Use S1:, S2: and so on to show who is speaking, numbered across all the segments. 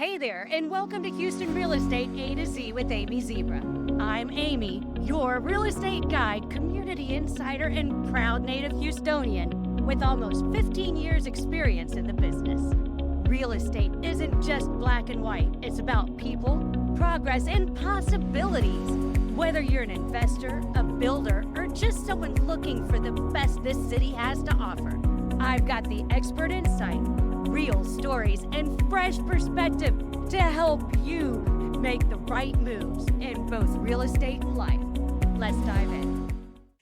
S1: Hey there, and welcome to Houston Real Estate A to Z with Amy Zebra. I'm Amy, your real estate guide, community insider, and proud native Houstonian with almost 15 years experience in the business. Real estate isn't just black and white. It's about people, progress, and possibilities. Whether you're an investor, a builder, or just someone looking for the best this city has to offer, I've got the expert insight, real stories, and fresh perspective to help you make the right moves in both real estate and life. Let's dive in.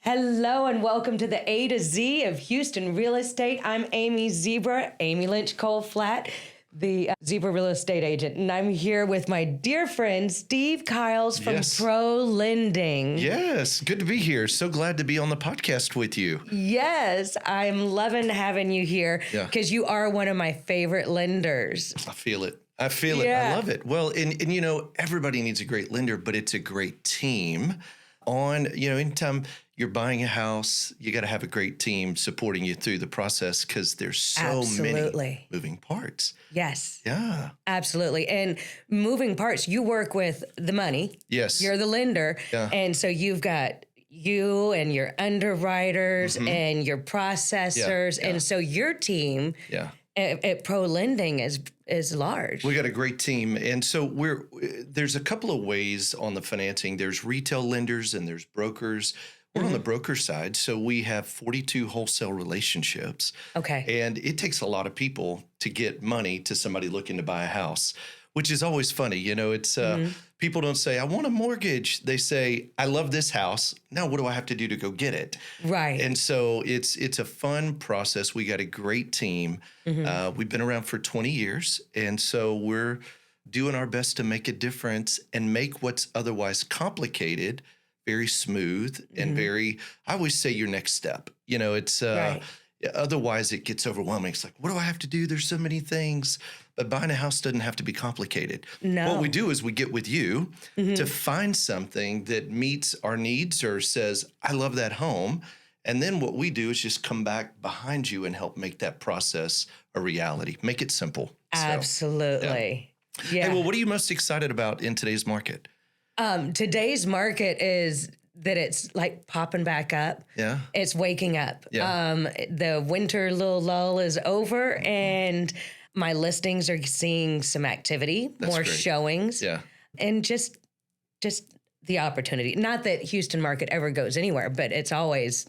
S1: Hello and welcome to the A to Z of Houston Real Estate. I'm Amy Zebra, Amy Lynch Kolflat, the Zebra Real Estate Agent. And I'm here with my dear friend, Steve Kiles from Pro Lending.
S2: Yes, good to be here. So glad to be on the podcast with you.
S1: Yes, I'm loving having you here because you are one of my favorite lenders.
S2: I feel it. I love it. Well, and you know, everybody needs a great lender, but it's a great team. Anytime you're buying a house, you got to have a great team supporting you through the process because there's so many moving parts.
S1: Yes.
S2: Yeah.
S1: Absolutely. And moving parts, you work with the money.
S2: Yes.
S1: You're the lender.
S2: Yeah.
S1: And so you've got you and your underwriters and your processors. And so your team at Pro Lending is large.
S2: We got a great team. And so there's a couple of ways on the financing. There's retail lenders and there's brokers. We're on the broker side, so we have 42 wholesale relationships.
S1: Okay.
S2: And it takes a lot of people to get money to somebody looking to buy a house, which is always funny. You know, it's people don't say, I want a mortgage. They say, I love this house. Now, what do I have to do to go get it?
S1: Right.
S2: And so it's a fun process. We got a great team. We've been around for 20 years. And so we're doing our best to make a difference and make what's otherwise complicated very smooth and I always say your next step. You know, it's otherwise it gets overwhelming. It's like, what do I have to do? There's so many things. But buying a house doesn't have to be complicated.
S1: No.
S2: What we do is we get with you to find something that meets our needs or says, I love that home. And then what we do is just come back behind you and help make that process a reality. Make it simple.
S1: Absolutely.
S2: So, yeah. Hey, well, what are you most excited about in today's market?
S1: Today's market is that it's like popping back up. Yeah. It's waking up.
S2: Yeah.
S1: The winter little lull is over and my listings are seeing some activity, more showings.
S2: Yeah.
S1: And just the opportunity. Not that Houston market ever goes anywhere, but it's always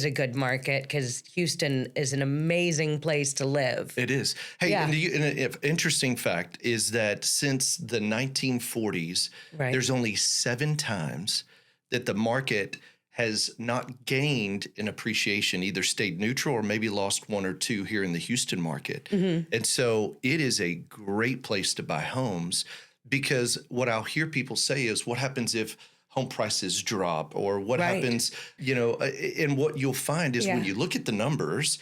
S1: a good market because Houston is an amazing place to live.
S2: It is. Hey, and an interesting fact is that since the 1940s, there's only 7 times that the market has not gained in appreciation, either stayed neutral or maybe lost 1 or 2 here in the Houston market. And so it is a great place to buy homes because what I'll hear people say is, what happens if home prices drop or what happens, you know, and what you'll find is when you look at the numbers,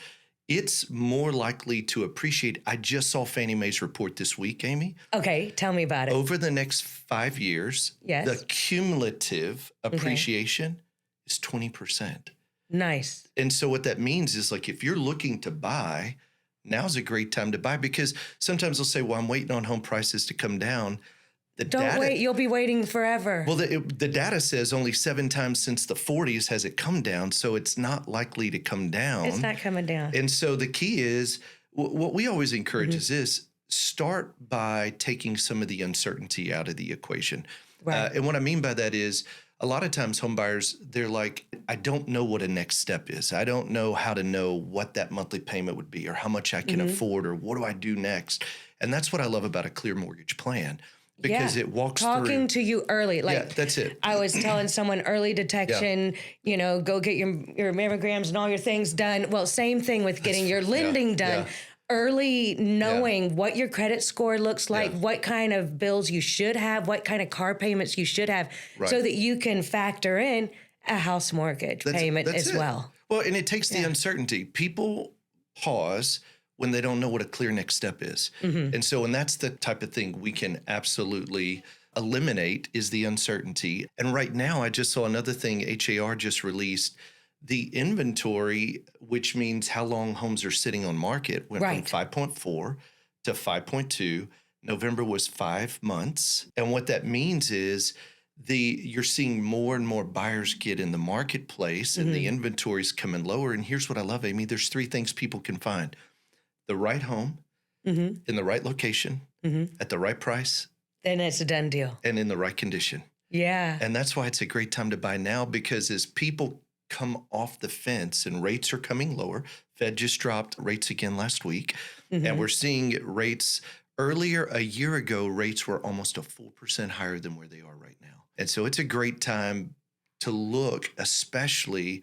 S2: it's more likely to appreciate. I just saw Fannie Mae's report this week, Amy.
S1: Okay, tell me about it.
S2: Over the next 5 years, the cumulative appreciation is 20%.
S1: Nice.
S2: And so what that means is, like, if you're looking to buy, now's a great time to buy because sometimes they'll say, well, I'm waiting on home prices to come down.
S1: Don't wait. You'll be waiting forever.
S2: Well, the data says only 7 times since the 40s has it come down, so it's not likely to come down.
S1: It's not coming down.
S2: And so the key is, what we always encourage is this: start by taking some of the uncertainty out of the equation. Right. And what I mean by that is, a lot of times home buyers, they're like, I don't know what a next step is. I don't know how to know what that monthly payment would be or how much I can afford or what do I do next. And that's what I love about a clear mortgage plan. Because it walks
S1: talking to you early. Like,
S2: that's it.
S1: I was telling someone early detection, you know, go get your mammograms and all your things done. Well, same thing with getting your lending done. Early knowing what your credit score looks like, what kind of bills you should have, what kind of car payments you should have, so that you can factor in a house mortgage payment as well.
S2: Well, and it takes the uncertainty. People pause when they don't know what a clear next step is. And that's the type of thing we can absolutely eliminate, is the uncertainty. And right now, I just saw another thing HAR just released. The inventory, which means how long homes are sitting on market, went from 5.4 to 5.2 November was 5 months. And what that means is you're seeing more and more buyers get in the marketplace and the inventory's coming lower. And here's what I love, Amy. There's 3 things people can find: the right home, in the right location, at the right price.
S1: Then it's a done deal.
S2: And in the right condition.
S1: Yeah.
S2: And that's why it's a great time to buy now, because as people come off the fence and rates are coming lower, Fed just dropped rates again last week, and we're seeing rates earlier a year ago, rates were almost a full % higher than where they are right now. And so it's a great time to look, especially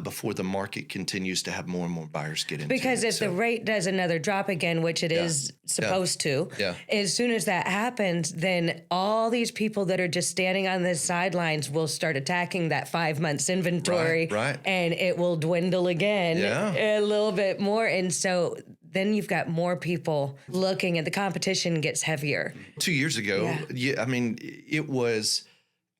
S2: before the market continues to have more and more buyers get into
S1: Because
S2: it.
S1: if the rate does another drop again, which it is supposed to, as soon as that happens, then all these people that are just standing on the sidelines will start attacking that 5 months inventory,
S2: Right.
S1: and it will dwindle again a little bit more. And so then you've got more people looking, and the competition gets heavier.
S2: 2 years ago, I mean, it was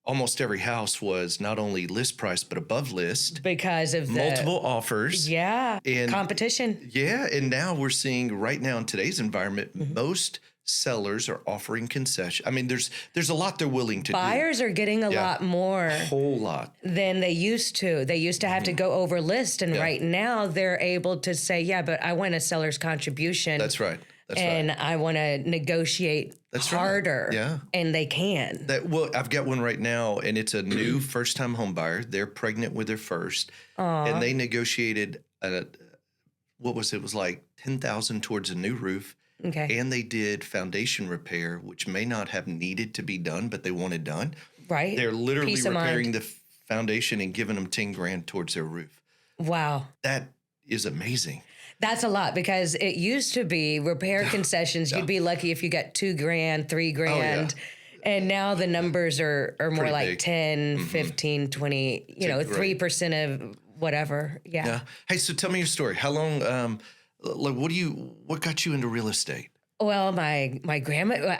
S2: almost every house was not only list price, but above list.
S1: Because of
S2: multiple offers.
S1: And competition.
S2: Yeah. And now we're seeing right now in today's environment, most sellers are offering concession. I mean, there's a lot they're willing to do.
S1: Buyers are getting a lot more.
S2: A whole lot.
S1: Than they used to. They used to have to go over list. And right now they're able to say, but I want a seller's contribution.
S2: That's right.
S1: And I want to negotiate harder.
S2: Yeah.
S1: And they can.
S2: Well, I've got one right now, and it's a new first-time home buyer. They're pregnant with their first. And they negotiated, what was it? It was like $10,000 towards a new roof.
S1: Okay.
S2: And they did foundation repair, which may not have needed to be done, but they wanted done.
S1: Right.
S2: They're literally repairing the foundation and giving them $10,000 towards their roof.
S1: Wow.
S2: That is amazing.
S1: That's a lot, because it used to be repair concessions. You'd be lucky if you got $2,000, $3,000. And now the numbers are more
S2: pretty
S1: like
S2: big.
S1: 10, 15, 20, 3% of whatever. Yeah.
S2: Hey, so tell me your story. How long, what got you into real estate?
S1: Well, my grandma,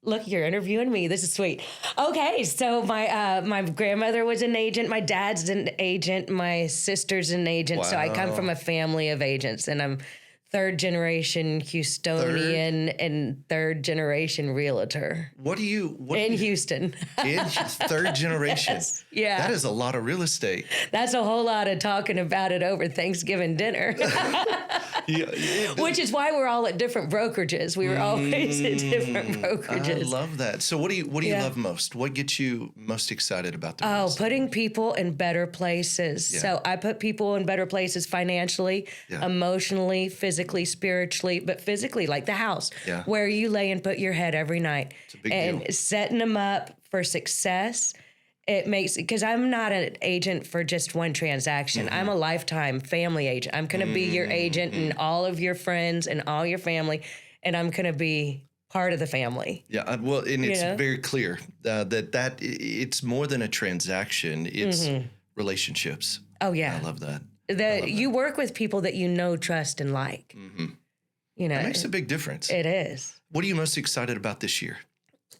S1: look, you're interviewing me. This is sweet. Okay, so my grandmother was an agent. My dad's an agent. My sister's an agent. So I come from a family of agents, and I'm 3rd generation Houstonian and 3rd generation realtor. In Houston.
S2: In 3rd generation.
S1: Yes, yeah.
S2: That is a lot of real estate.
S1: That's a whole lot of talking about it over Thanksgiving dinner. Which is why we're all at different brokerages. We were always at different brokerages.
S2: I love that. So what do you love most? What gets you most excited about the real estate?
S1: Putting people in better places.
S2: Yeah.
S1: So I put people in better places financially, emotionally, physically, spiritually, but physically, like the house, where you lay and put your head every night.
S2: It's a big
S1: and
S2: deal.
S1: Setting them up for success. It makes, because I'm not an agent for just one transaction. I'm a lifetime family agent. I'm going to be your agent and all of your friends and all your family, and I'm going to be part of the family.
S2: Yeah, well, and it's very clear that it's more than a transaction. It's relationships.
S1: Oh, yeah.
S2: I love that.
S1: You work with people that you know, trust, and like. You know,
S2: It makes a big difference.
S1: It is.
S2: What are you most excited about this year?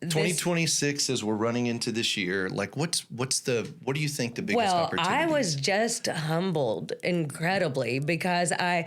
S2: 2026, as we're running into this year, like what do you think the biggest opportunity
S1: I was
S2: is?
S1: just humbled incredibly because I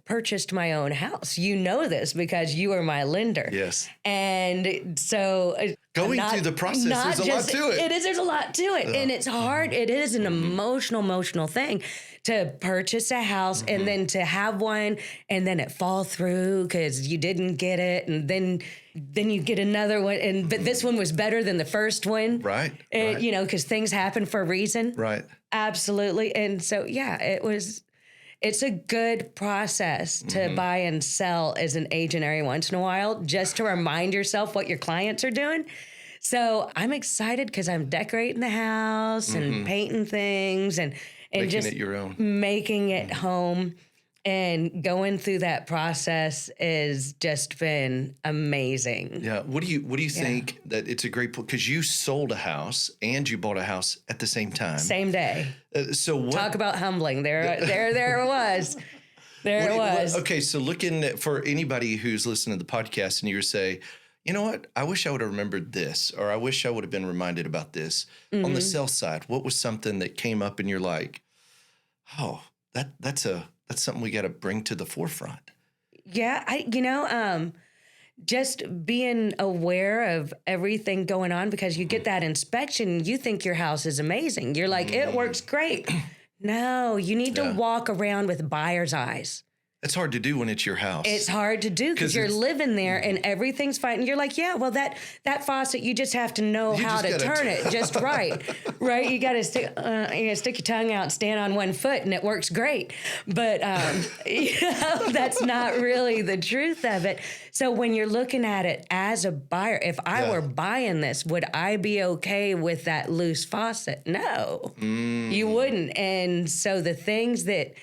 S1: purchased my own house. You know this because you are my lender.
S2: Yes.
S1: And so
S2: going through the process, there's a lot to it.
S1: There's a lot to it. And it's hard. It is an emotional thing to purchase a house and then to have one and then it fall through because you didn't get it. And then you get another one. But this one was better than the first one.
S2: Right.
S1: And, you know, because things happen for a reason.
S2: Right.
S1: Absolutely. And so, it's a good process to buy and sell as an agent every once in a while, just to remind yourself what your clients are doing. So I'm excited because I'm decorating the house and painting things and
S2: making
S1: just
S2: it your own.
S1: Making it home. And going through that process has just been amazing.
S2: Yeah. What do you think that it's a great because you sold a house and you bought a house at the same time?
S1: Same day. Talk about humbling. There it was. It was.
S2: Okay, so looking for anybody who's listening to the podcast and you say, you know what, I wish I would have remembered this, or I wish I would have been reminded about this. On the sell side, what was something that came up and you're like, oh, that's something we got to bring to the forefront?
S1: Yeah,
S3: just being aware of everything going on, because you get that inspection, you think your house is amazing. You're like, it works great. No, you need to walk around with buyer's eyes.
S2: It's hard to do when it's your house.
S3: It's hard to do because you're living there and everything's fine. And you're like, yeah, well, that faucet, you just have to know how to turn it just right, right? You got to stick your tongue out, stand on one foot, and it works great. But that's not really the truth of it. So when you're looking at it as a buyer, if I were buying this, would I be okay with that loose faucet? No, you wouldn't. And so the things that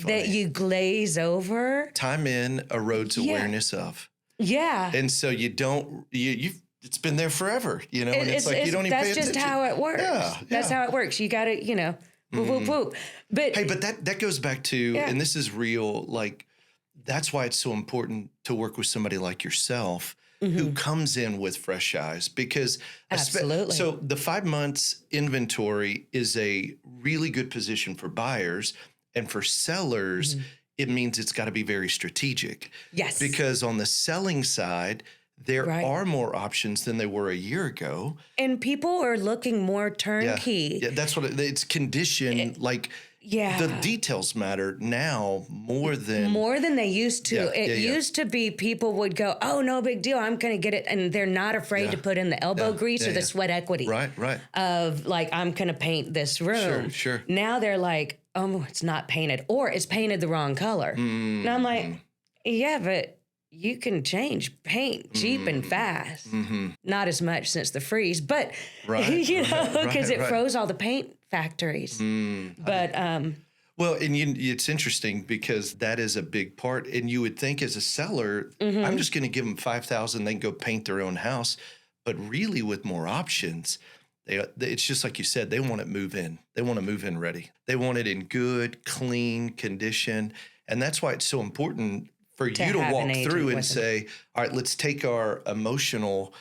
S3: you glaze over.
S2: Time in erodes awareness of.
S3: Yeah.
S2: And so you don't, it's been there forever, and it's like you don't even pay attention.
S3: That's just how it works. Yeah. That's how it works. You got to, whoop, whoop, whoop. But
S2: hey, but that goes back to, and this is real, like, that's why it's so important to work with somebody like yourself who comes in with fresh eyes, because
S3: absolutely.
S2: So the 5 months inventory is a really good position for buyers. And for sellers, it means it's got to be very strategic.
S3: Yes.
S2: Because on the selling side, there are more options than there were a year ago.
S3: And people are looking more turnkey.
S2: Yeah, that's what it's conditioned. The details matter now more than they used to. It used to be people would go, oh, no big deal, I'm going to get it. And they're not afraid to put in the elbow grease or the sweat equity. Right.
S3: Of like, I'm going to paint this room.
S2: Sure.
S3: Now they're like, oh, it's not painted, or it's painted the wrong color. And I'm like, yeah, but you can change paint cheap and fast. Not as much since the freeze, but because it froze all the paint factories. But
S2: well, and it's interesting because that is a big part. And you would think as a seller, I'm just going to give them $5,000, they can go paint their own house. But really, with more options, it's just like you said, they want it move in. They want to move in ready. They want it in good, clean condition. And that's why it's so important for you to walk through and say, all right, let's take our emotional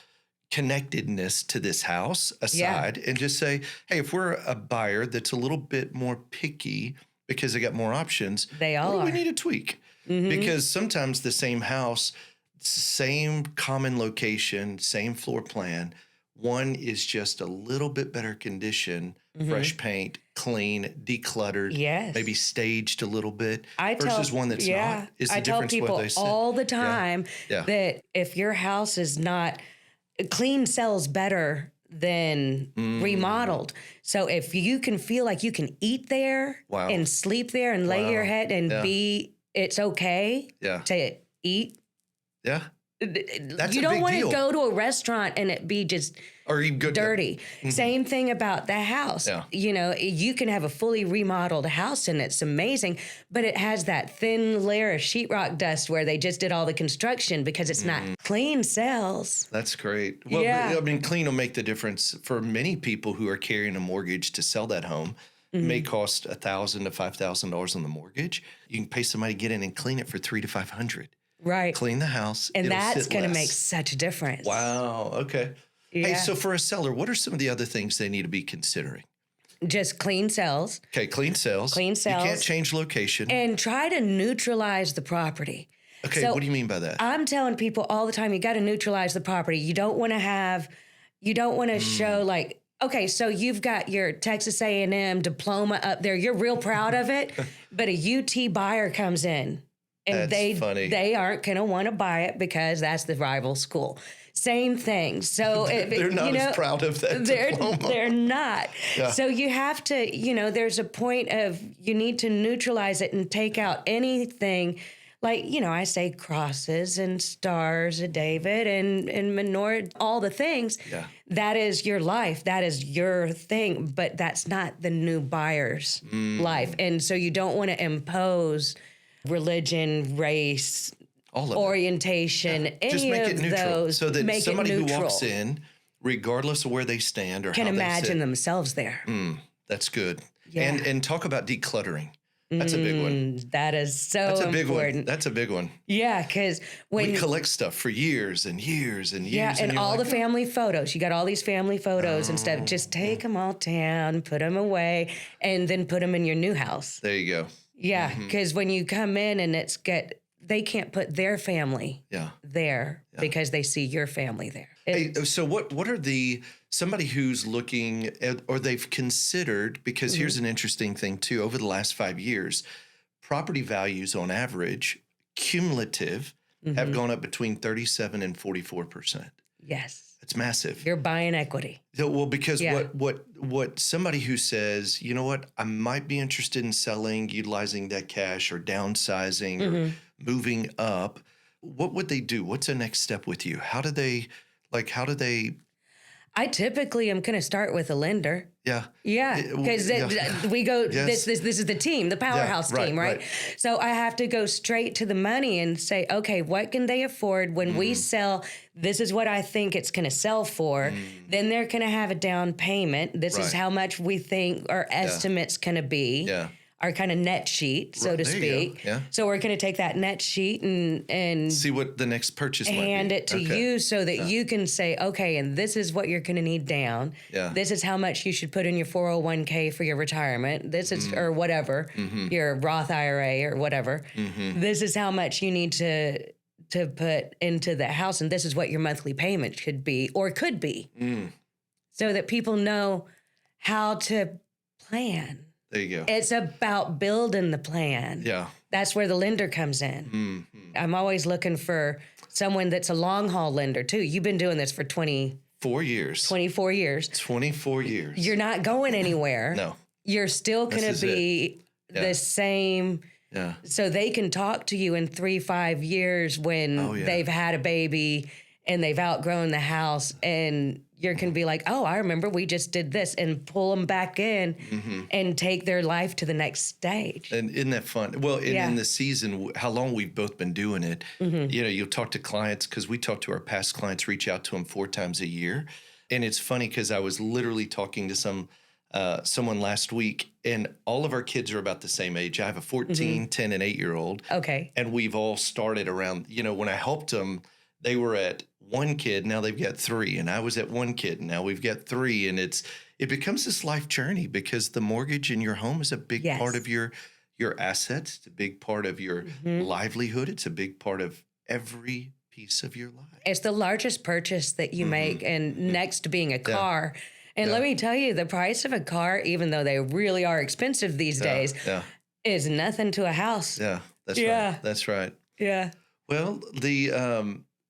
S2: connectedness to this house aside and just say, hey, if we're a buyer that's a little bit more picky because they got more options, we need to tweak. Because sometimes the same house, same common location, same floor plan, one is just a little bit better condition, fresh paint, clean, decluttered, maybe staged a little bit, versus one that's not. Is the difference
S3: tell people
S2: what they say?
S3: all the time that if your house is not clean, sells better than remodeled. So if you can feel like you can eat there and sleep there and lay your head and it's okay to eat.
S2: Yeah.
S3: You don't want to go to a restaurant and it be just dirty. Same thing about the house. You can have a fully remodeled house and it's amazing, but it has that thin layer of sheetrock dust where they just did all the construction because it's not clean cells.
S2: That's great. Well, I mean, clean will make the difference for many people who are carrying a mortgage to sell that home. It may cost $1,000 to $5,000 on the mortgage. You can pay somebody to get in and clean it for $300 to $500.
S3: Right.
S2: Clean the house.
S3: And that's going to make such a difference.
S2: Wow. Okay. Yeah. Hey, so for a seller, what are some of the other things they need to be considering?
S3: Just clean cells.
S2: Okay, clean cells.
S3: Clean cells.
S2: You can't change location.
S3: And try to neutralize the property.
S2: Okay, so what do you mean by that?
S3: I'm telling people all the time, you got to neutralize the property. You don't want to show like, okay, so you've got your Texas A&M diploma up there. You're real proud of it, but a UT buyer comes in. And they aren't going to want to buy it because that's the rival school. Same thing. So
S2: they're not as proud of that diploma.
S3: They're not. Yeah. So you have to, there's a point of you need to neutralize it and take out anything like, I say crosses and stars of David and menorah, all the things. Yeah. That is your life. That is your thing. But that's not the new buyer's life. And so you don't want to impose religion, race, orientation, any
S2: just make it neutral,
S3: those.
S2: So that somebody who walks in, regardless of where they stand or
S3: can
S2: how
S3: imagine
S2: they
S3: themselves there.
S2: That's good.
S3: Yeah.
S2: And talk about decluttering. That's a big one.
S3: That is so important.
S2: That's a big one.
S3: Yeah, because when
S2: we collect stuff for years and years and years.
S3: Yeah, and all the family photos. You got all these family photos and stuff. Just take them all down, put them away, and then put them in your new house.
S2: There you go.
S3: Yeah, because when you come in and it's got they can't put their family there because they see your family there.
S2: So what are somebody who's looking at, or they've considered, because here's an interesting thing too, over the last 5 years, property values on average, cumulative, have gone up between 37 and 44%.
S3: Yes.
S2: It's massive.
S3: You're buying equity.
S2: Well, because what somebody who says, you know what, I might be interested in selling, utilizing that cash or downsizing or moving up, what would they do? What's the next step with you? How do they
S3: I typically am going to start with a lender.
S2: Yeah.
S3: Yeah. Because we go, this is the team, the powerhouse team, right? So I have to go straight to the money and say, okay, what can they afford when we sell? This is what I think it's going to sell for. Then they're going to have a down payment. This is how much we think our estimate's going to be. Yeah. Our kind of net sheet, so to speak. Yeah. So we're going to take that net sheet and
S2: see what the next purchase might be.
S3: Hand it to you so that you can say, okay, and this is what you're going to need down. Yeah. This is how much you should put in your 401k for your retirement. This is, or whatever, your Roth IRA or whatever. This is how much you need to put into the house, and this is what your monthly payment should be or could be. So that people know how to plan.
S2: There you go.
S3: It's about building the plan. Yeah. That's where the lender comes in. I'm always looking for someone that's a long haul lender too. You've been doing this for
S2: 24 years.
S3: 24 years.
S2: 24 years.
S3: You're not going anywhere.
S2: No.
S3: You're still going to be the same. Yeah. So they can talk to you in 3-5 years when they've had a baby and they've outgrown the house, and you're going to be like, oh, I remember we just did this, and pull them back in and take their life to the next stage.
S2: And isn't that fun? Well, in the season, how long we've both been doing it, you know, you'll talk to clients, because we talk to our past clients, reach out to them 4 times a year. And it's funny because I was literally talking to someone last week, and all of our kids are about the same age. I have a 14, 10, and 8-year-old.
S3: Okay.
S2: And we've all started around, you know, when I helped them, they were at 1 kid, now they've got 3, and I was at 1 kid, and now we've got 3, and it becomes this life journey, because the mortgage in your home is a big part of your assets. It's a big part of your livelihood. It's a big part of every piece of your life.
S3: It's the largest purchase that you make, and next to being a car. And let me tell you, the price of a car, even though they really are expensive these days, is nothing to a house.
S2: Yeah, that's right. That's right.
S3: Yeah.
S2: Well,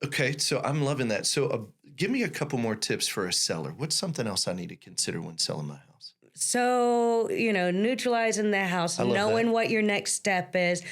S2: okay, so I'm loving that. So give me a couple more tips for a seller. What's something else I need to consider when selling my house?
S3: So, you know, neutralizing the house, knowing what your next step is.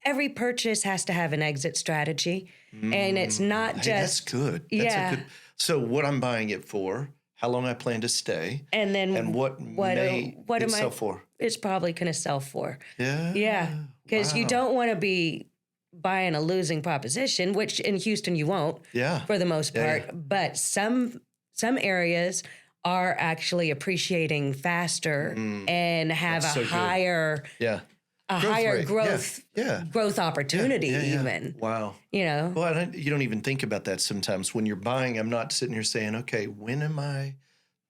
S3: Every purchase has to have an exit strategy. And it's not just...
S2: That's good. That's a good... So what I'm buying it for, how long I plan to stay, and then what it sell for?
S3: It's probably going to sell for.
S2: Yeah.
S3: Yeah, because you don't want to be buying a losing proposition, which in Houston you won't, for the most part. But some areas are actually appreciating faster and have a higher growth opportunity even.
S2: Wow.
S3: You know?
S2: Well, you don't even think about that sometimes. When you're buying, I'm not sitting here saying, okay, when am I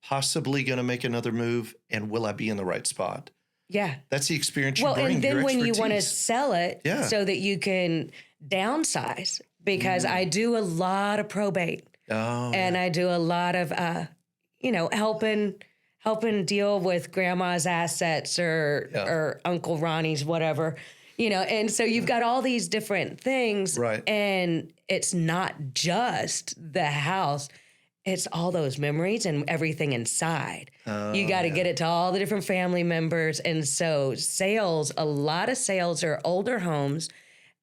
S2: possibly going to make another move, and will I be in the right spot? Yeah. That's the experience you bring,
S3: and then when you want to sell it so that you can downsize, because I do a lot of probate. And I do a lot of, helping deal with grandma's assets or Uncle Ronnie's, whatever, and so you've got all these different things. Right. And it's not just the house. It's all those memories and everything inside. You got to get it to all the different family members. And so a lot of sales are older homes.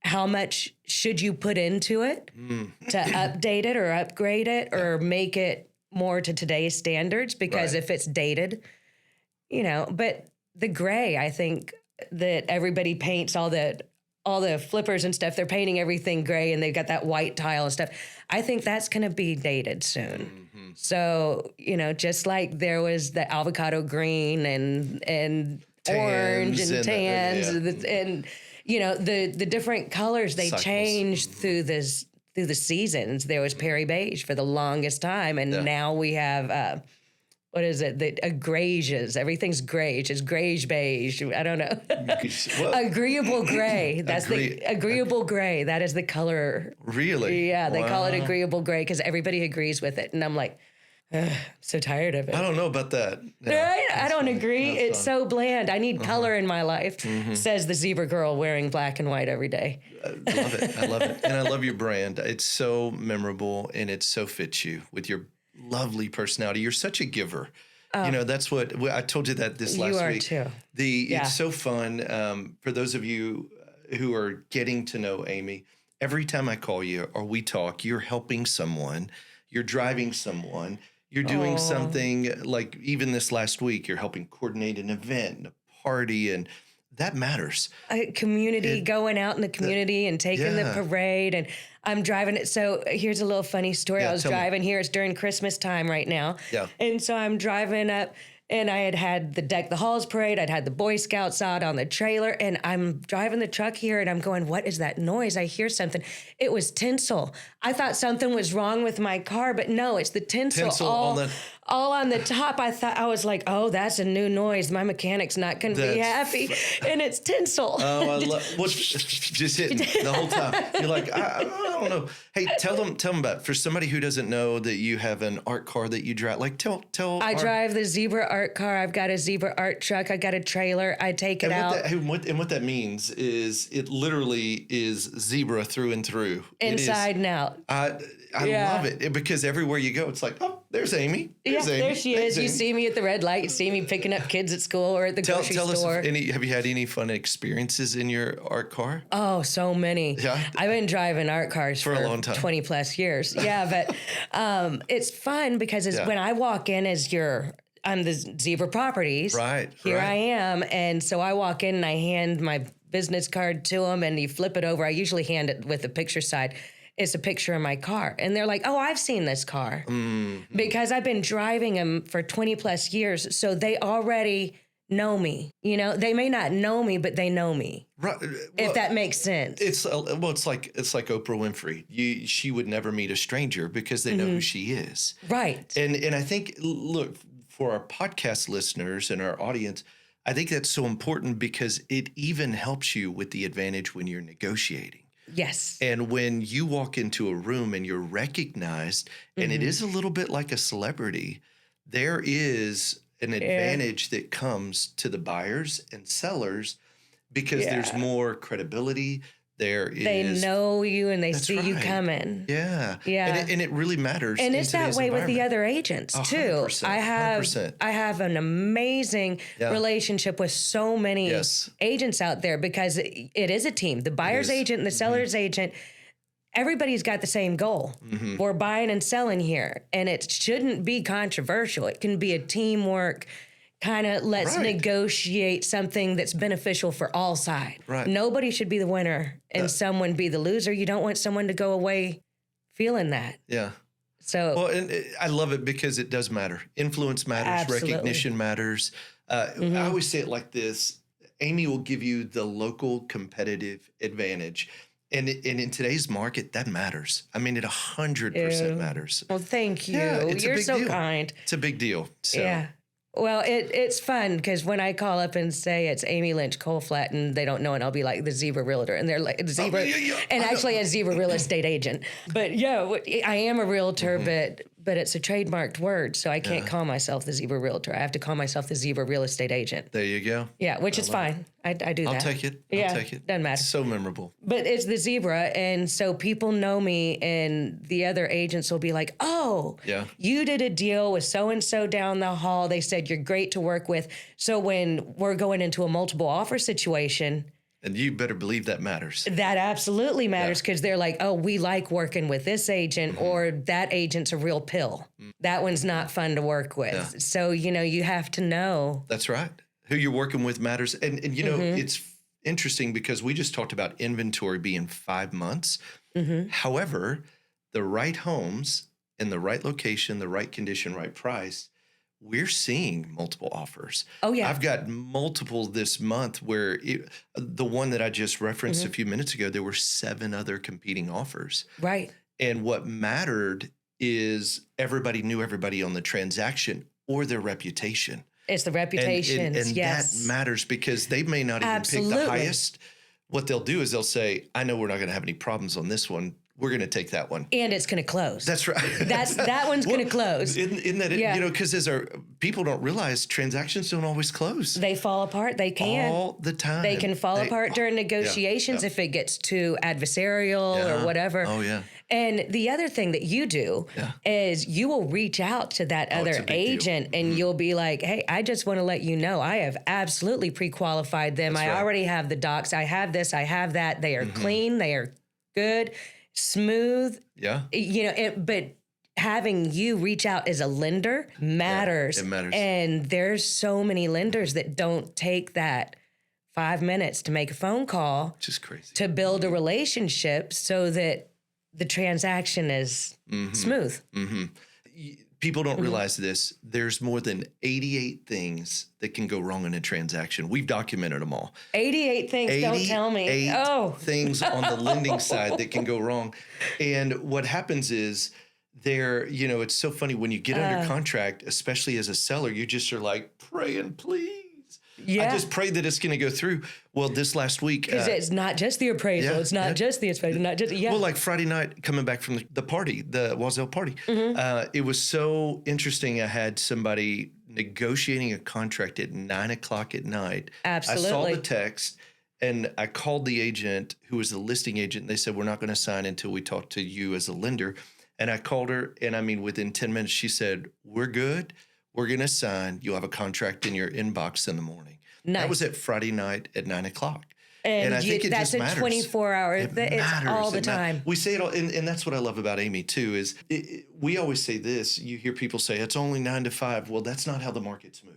S3: How much should you put into it to update it or upgrade it or make it more to today's standards? Because if it's dated, but the gray, I think that everybody paints all the flippers and stuff, they're painting everything gray and they've got that white tile and stuff. I think that's going to be dated soon. So, just like there was the avocado green and orange and tans and the different colors, they changed through the seasons. There was Perry beige for the longest time. And now we have what is it? The grays. Everything's grayish. It's grayish beige. I don't know. Agreeable gray. That's the agreeable gray. That is the color.
S2: Really?
S3: Yeah, they call it agreeable gray because everybody agrees with it. And I'm like, I'm so tired of it.
S2: I don't know about that.
S3: Yeah, right? I don't agree. It's so bland. I need color in my life, says the zebra girl wearing black and white every day.
S2: I love it. I love it. And I love your brand. It's so memorable and it so fits you with your lovely personality. You're such a giver. That's what I told you that this last week.
S3: You are too.
S2: It's so fun. For those of you who are getting to know Amy, every time I call you or we talk, you're helping someone, you're driving someone, you're doing something like even this last week, you're helping coordinate an event, a party, and that matters.
S3: A community, going out in the community and taking the parade, and I'm driving it. So here's a little funny story. I was driving here. It's during Christmas time right now.
S2: Yeah.
S3: And so I'm driving up, and I had the Deck the Halls parade. I'd had the Boy Scouts out on the trailer, and I'm driving the truck here, and I'm going, what is that noise? I hear something. It was tinsel. I thought something was wrong with my car, but no, it's the tinsel all on the top. I was like, oh, that's a new noise. My mechanic's not going to be happy. And it's tinsel.
S2: Oh, I love just hitting the whole time. You're like, I don't know. Hey, tell them about it. For somebody who doesn't know that you have an art car that you drive. Like, tell.
S3: I drive the Zebra art car. I've got a Zebra art truck. I got a trailer. I take it out.
S2: What that means is it literally is zebra through and through.
S3: Inside and out.
S2: I love it because everywhere you go, it's like, oh, there's Amy.
S3: There she is. You see me at the red light. You see me picking up kids at school or at the grocery store.
S2: Tell us, have you had any fun experiences in your art car?
S3: Oh, so many.
S2: Yeah.
S3: I've been driving art cars for
S2: a long time.
S3: 20 plus years. Yeah, but it's fun because when I walk in I'm the Zebra Properties.
S2: Right.
S3: Here I am. And so I walk in and I hand my business card to them and you flip it over. I usually hand it with the picture side. It's a picture of my car. And they're like, oh, I've seen this car. Mm-hmm. Because I've been driving them for 20 plus years. So they already know me. They may not know me, but they know me. Right. Well, if that makes sense.
S2: It's like Oprah Winfrey. She would never meet a stranger because they know who she is.
S3: Right.
S2: And I think, look, for our podcast listeners and our audience, I think that's so important because it even helps you with the advantage when you're negotiating.
S3: Yes.
S2: And when you walk into a room and you're recognized, and it is a little bit like a celebrity, there is an advantage that comes to the buyers and sellers because there's more credibility. They
S3: know you and they see you coming.
S2: Yeah.
S3: Yeah.
S2: And it really matters.
S3: And it's that way with the other agents too.
S2: 100%,
S3: I have an amazing relationship with so many agents out there because it is a team. The buyer's agent and the seller's agent, everybody's got the same goal. Mm-hmm. We're buying and selling here. And it shouldn't be controversial. It can be a teamwork. Kind of let's negotiate something that's beneficial for all sides. Right. Nobody should be the winner and someone be the loser. You don't want someone to go away feeling that.
S2: Yeah.
S3: So,
S2: and I love it because it does matter. Influence matters. Absolutely. Recognition matters. I always say it like this. Amy will give you the local competitive advantage. And in today's market, that matters. I mean, it 100% matters.
S3: Well, thank you.
S2: Yeah,
S3: You're so kind.
S2: It's a big deal. So.
S3: Yeah. Well, it's fun because when I call up and say it's Amy Lynch Kolflat and they don't know it, I'll be like the Zebra Realtor and they're like Zebra, and actually a Zebra real estate agent. But I am a realtor, but it's a trademarked word, so I can't call myself the Zebra Realtor. I have to call myself the Zebra Real Estate Agent.
S2: There you go.
S3: Yeah, which is fine. I do that.
S2: I'll take it.
S3: I'll
S2: take it.
S3: Doesn't matter.
S2: It's so memorable.
S3: But it's the Zebra, and so people know me, and the other agents will be like, oh, you did a deal with so-and-so down the hall. They said you're great to work with. So when we're going into a multiple offer situation...
S2: And you better believe that matters.
S3: That absolutely matters because they're like, oh, we like working with this agent or that agent's a real pill. That one's not fun to work with. Yeah. So, you have to know.
S2: That's right. Who you're working with matters. And it's interesting because we just talked about inventory being 5 months. Mm-hmm. However, the right homes in the right location, the right condition, right price, we're seeing multiple offers.
S3: Oh, yeah.
S2: I've got multiple this month where the one that I just referenced a few minutes ago, there were 7 other competing offers.
S3: Right.
S2: And what mattered is everybody knew everybody on the transaction or their reputation.
S3: It's the reputation.
S2: And
S3: yes.
S2: that matters because they may not even pick the highest. What they'll do is they'll say, I know we're not going to have any problems on this one. We're going to take that one.
S3: And it's going to close.
S2: That's right.
S3: That one's going to close.
S2: Isn't that it? Because people don't realize transactions don't always close.
S3: They fall apart. They can.
S2: All the time.
S3: They can fall apart during negotiations if it gets too adversarial or whatever.
S2: Oh, yeah.
S3: And the other thing that you do is you will reach out to that other agent and you'll be like, hey, I just want to let you know I have absolutely pre-qualified them. I already have the docs. I have this. I have that. They are clean. They are good, smooth.
S2: Yeah.
S3: But having you reach out as a lender matters.
S2: It matters.
S3: And there's so many lenders that don't take that 5 minutes to make a phone call.
S2: Just crazy.
S3: To build a relationship so that the transaction is smooth.
S2: People don't realize this. There's more than 88 things that can go wrong in a transaction. We've documented them all.
S3: 88 things, don't tell me.
S2: 88 things on the lending side that can go wrong. And what happens is it's so funny when you get under contract, especially as a seller, you just are like praying, please.
S3: Yeah.
S2: I just pray that it's going to go through. Well, this last week.
S3: Because it's not just the appraisal. It's not just the inspection. Not just,
S2: Well, like Friday night, coming back from the party, the Wazelle party, it was so interesting. I had somebody negotiating a contract at 9:00 at night.
S3: Absolutely.
S2: I saw the text and I called the agent who was the listing agent. They said, we're not going to sign until we talk to you as a lender. And I called her and within 10 minutes, she said, we're good. We're going to sign. You'll have a contract in your inbox in the morning.
S3: Nice.
S2: That was at Friday night at 9:00.
S3: And
S2: I think
S3: that's
S2: just
S3: a
S2: matters.
S3: 24 hours. It's all the time.
S2: We say it all, and that's what I love about Amy too, is we always say this. You hear people say, it's only 9 to 5. Well, that's not how the markets move.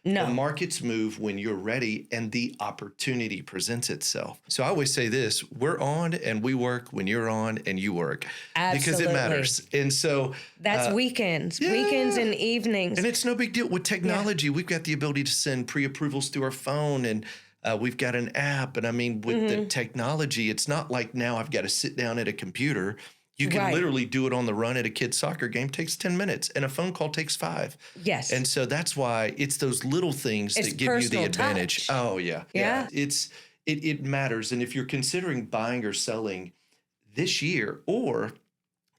S3: No.
S2: The markets move when you're ready and the opportunity presents itself. So I always say this, we're on and we work when you're on and you work.
S3: Absolutely.
S2: Because it matters. And so
S3: that's weekends and evenings.
S2: And it's no big deal. With technology, we've got the ability to send pre-approvals through our phone and we've got an app. And with the technology, it's not like now I've got to sit down at a computer. You can literally do it on the run at a kid's soccer game. It takes 10 minutes and a phone call takes 5.
S3: Yes.
S2: And so that's why it's those little things that give you the advantage.
S3: Touch.
S2: Oh, yeah. Yeah. It matters. And if you're considering buying or selling this year, or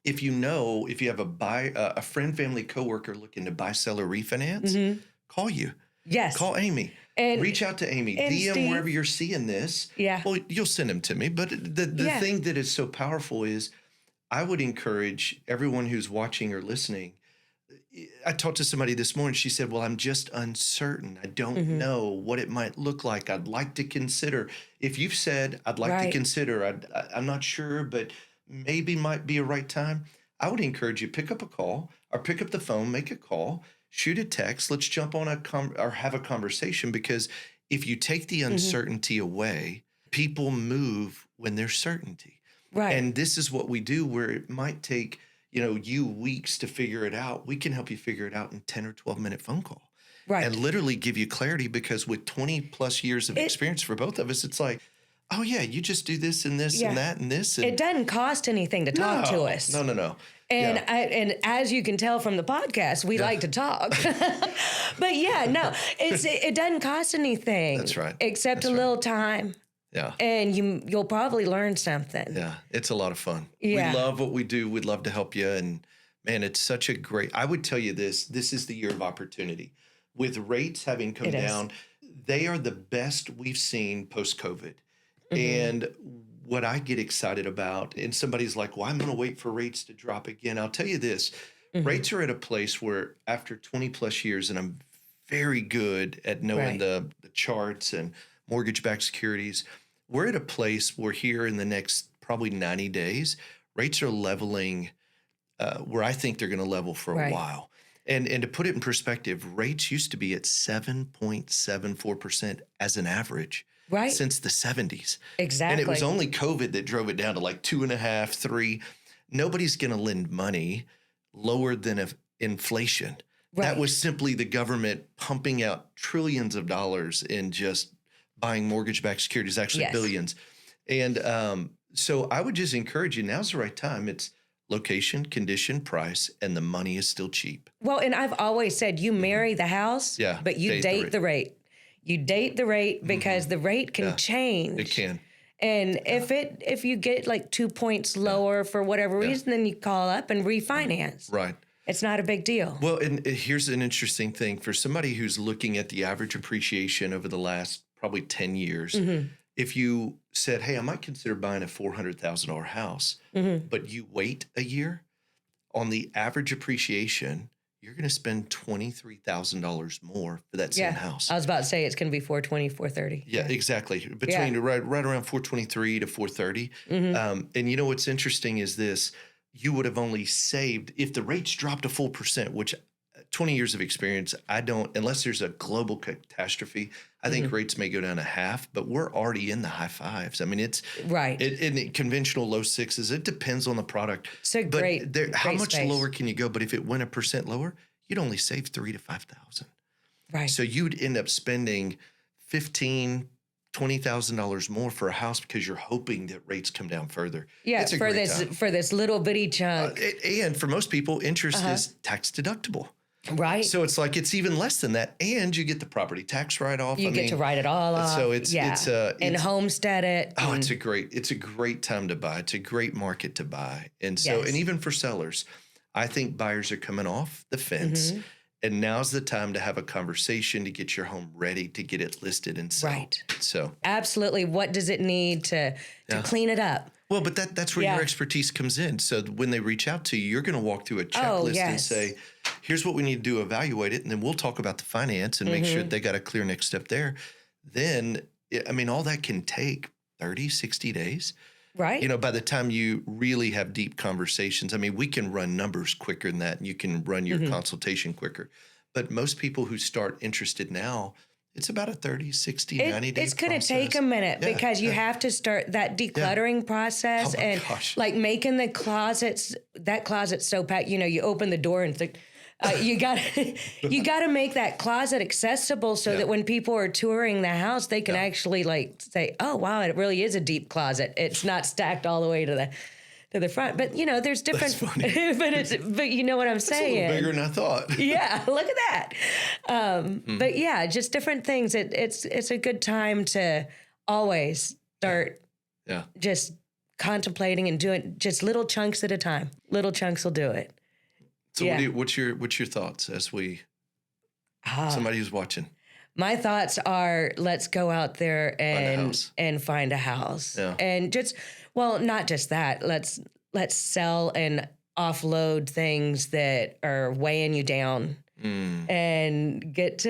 S2: if you have a friend, family, coworker looking to buy, sell, or refinance, call you.
S3: Yes.
S2: Call Amy. And reach out to Amy. DM Steve, wherever you're seeing this.
S3: Yeah.
S2: Well, you'll send them to me. But the thing that is so powerful is I would encourage everyone who's watching or listening. I talked to somebody this morning. She said, well, I'm just uncertain. I don't know what it might look like. I'd like to consider. If you've said, I'd like to consider, I'm not sure, but maybe might be a right time. I would encourage you, pick up a call or pick up the phone, make a call, shoot a text. Let's jump on or have a conversation, because if you take the uncertainty away, people move when there's certainty.
S3: Right.
S2: And this is what we do, where it might take, you weeks to figure it out. We can help you figure it out in 10 or 12-minute phone call.
S3: Right.
S2: And literally give you clarity, because with 20 plus years of experience for both of us, it's like, oh yeah, you just do this and this and that and this. And
S3: it doesn't cost anything to talk to us.
S2: No.
S3: And and as you can tell from the podcast, we like to talk. But it doesn't cost anything.
S2: That's right.
S3: Except a little time.
S2: Yeah.
S3: And you'll probably learn something.
S2: Yeah. It's a lot of fun.
S3: Yeah.
S2: We love what we do. We'd love to help you. And man, it's such a I would tell you this is the year of opportunity. With rates having come down, they are the best we've seen post-COVID. And what I get excited about, and somebody's like, well, I'm going to wait for rates to drop again. I'll tell you this, rates are at a place where after 20 plus years, and I'm very good at knowing the charts and mortgage-backed securities, we're at a place where here in the next probably 90 days, rates are leveling where I think they're going to level for a while. And to put it in perspective, rates used to be at 7.74% as an average since the 70s.
S3: Exactly.
S2: And it was only COVID that drove it down to like 2.5%, 3%. Nobody's going to lend money lower than inflation. Right. That was simply the government pumping out trillions of dollars in just buying mortgage-backed securities, actually billions. And so I would just encourage you, now's the right time. location, condition, price, and the money is still cheap.
S3: Well, and I've always said you marry the house, but you date the rate. You date the rate because the rate can change.
S2: It can.
S3: And if you get like 2 points lower for whatever reason, then you call up and refinance.
S2: Right.
S3: It's not a big deal.
S2: Well, and here's an interesting thing for somebody who's looking at the average appreciation over the last probably 10 years. If you said, hey, I might consider buying a $400,000 house, but you wait a year, on the average appreciation, you're going to spend $23,000 more for that same house.
S3: I was about to say it's going to be 420, 430.
S2: Yeah, exactly. Between right around 423 to 430. And you know what's interesting is this. You would have only saved, if the rates dropped a full percent, which 20 years of experience, I don't, unless there's a global catastrophe, I think rates may go down to half, but we're already in the high fives. I mean, it's in conventional low sixes. It depends on the product.
S3: So great.
S2: How much lower can you go? But if it went 1% lower, you'd only save $3,000 to $5,000.
S3: Right.
S2: So you'd end up spending $20,000 more for a house because you're hoping that rates come down further.
S3: Yeah, for this little bitty chunk.
S2: And for most people, interest is tax deductible.
S3: Right.
S2: So it's like it's even less than that, and you get the property tax write-off.
S3: You get to write it all off.
S2: So it's
S3: and homestead it.
S2: Oh, it's a great time to buy. It's a great market to buy, and so and even for sellers, I think buyers are coming off the fence. And now's the time to have a conversation to get your home ready to get it listed and sell.
S3: Right.
S2: So
S3: absolutely. What does it need to clean it up?
S2: Well, but that's where your expertise comes in. So when they reach out to you, you're going to walk through a checklist and say, here's what we need to do, evaluate it. And then we'll talk about the finance and make sure they got a clear next step there. Then, I mean, all that can take 30, 60 days.
S3: Right.
S2: You know, by the time you really have deep conversations, I mean, we can run numbers quicker than that, and you can run your consultation quicker. But most people who start interested now, it's about a 30, 60, 90 day
S3: It's going to take a minute because you have to start that decluttering process like making the closets, that closet so packed, you know, you open the door and you got to make that closet accessible so that when people are touring the house, they can actually like say, oh, wow, it really is a deep closet. It's not stacked all the way to the front. But, you know, there's different, but you know what I'm saying?
S2: It's a little bigger than I thought.
S3: Yeah, look at that. But yeah, just different things. It's a good time to always start just contemplating and doing just little chunks at a time. Little chunks will do it.
S2: So what's your thoughts as somebody who's watching?
S3: My thoughts are, let's go out there and find a house. Yeah. And not just that. Let's sell and offload things that are weighing you down and get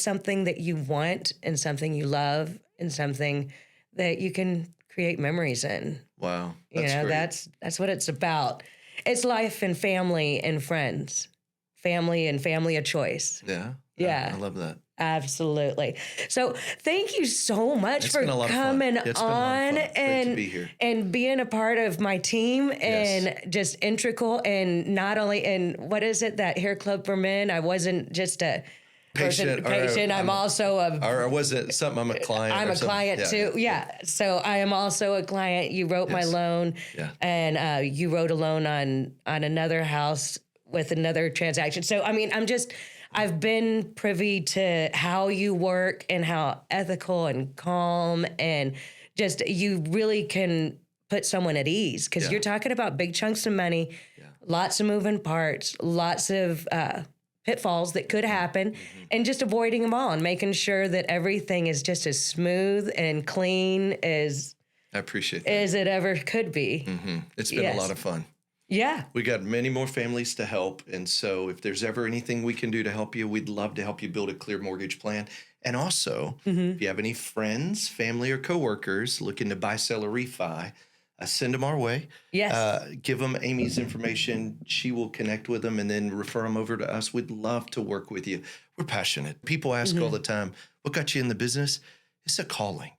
S3: something that you want and something you love and something that you can create memories in.
S2: Wow.
S3: That's what it's about. It's life and family and friends. Family and family of choice.
S2: Yeah.
S3: Yeah.
S2: I love that.
S3: Absolutely. So thank you so much for coming on and being a part of my team and just integral and not only in what is it, that hair club for men? I wasn't just a patient. I'm also
S2: or was it something? I'm a client.
S3: I'm a client too. Yeah. So I am also a client. You wrote my loan, and you wrote a loan on another house with another transaction. So I mean, I've been privy to how you work and how ethical and calm and just you really can put someone at ease because you're talking about big chunks of money, lots of moving parts, lots of pitfalls that could happen, and just avoiding them all and making sure that everything is just as smooth and clean as
S2: I appreciate that.
S3: As it ever could be.
S2: It's been a lot of fun.
S3: Yeah.
S2: We got many more families to help. And so if there's ever anything we can do to help you, we'd love to help you build a clear mortgage plan. And also, if you have any friends, family, or coworkers looking to buy, sell, or refi, send them our way.
S3: Yes.
S2: Give them Amy's information. She will connect with them and then refer them over to us. We'd love to work with you. We're passionate. People ask all the time, what got you in the business? It's a calling.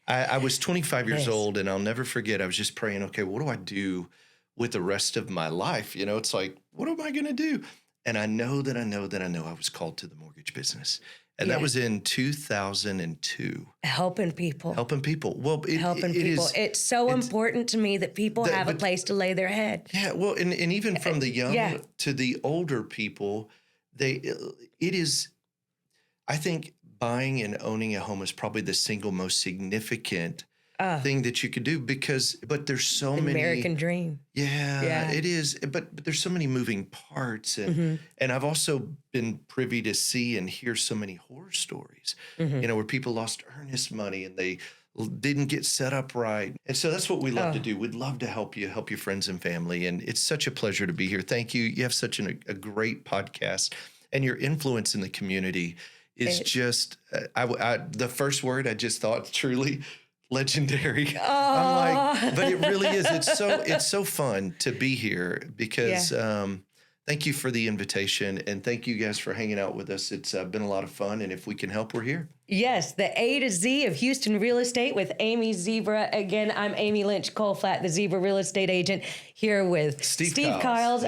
S2: I was 25 years old, and I'll never forget, I was just praying, okay, what do I do with the rest of my life? You know, it's like, what am I going to do? And I know that I was called to the mortgage business. And that was in 2002.
S3: Helping people.
S2: Well,
S3: It's so important to me that people have a place to lay their head.
S2: Yeah, well, and even from the young to the older people, I think buying and owning a home is probably the single most significant thing that you could do but there's so many
S3: American dream.
S2: Yeah, it is. But there's so many moving parts, and I've also been privy to see and hear so many horror stories. Where people lost earnest money and they didn't get set up right. And so that's what we love to do. We'd love to help your friends and family. And it's such a pleasure to be here. Thank you. You have such a great podcast, and your influence in the community is just the first word I just thought truly legendary. I'm like, but it really is. It's so fun to be here because thank you for the invitation, and thank you guys for hanging out with us. It's been a lot of fun, and if we can help, we're here.
S3: Yes, the A to Z of Houston real estate with Amy Zebra. Again, I'm Amy Lynch Kolflat, the Zebra real estate agent, here with Steve Kiles,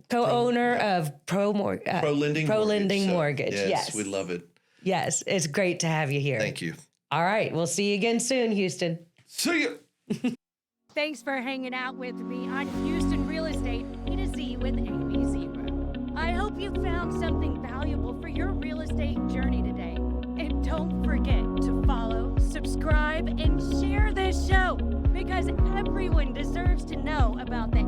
S3: co-owner of Pro Lending Mortgage.
S2: Yes, we love it.
S3: Yes, it's great to have you here.
S2: Thank you.
S3: All right, we'll see you again soon, Houston.
S2: See ya.
S1: Thanks for hanging out with me on Houston Real Estate A to Z with Amy Zebra. I hope you found something valuable for your real estate journey today. And don't forget to follow, subscribe, and share this show because everyone deserves to know about the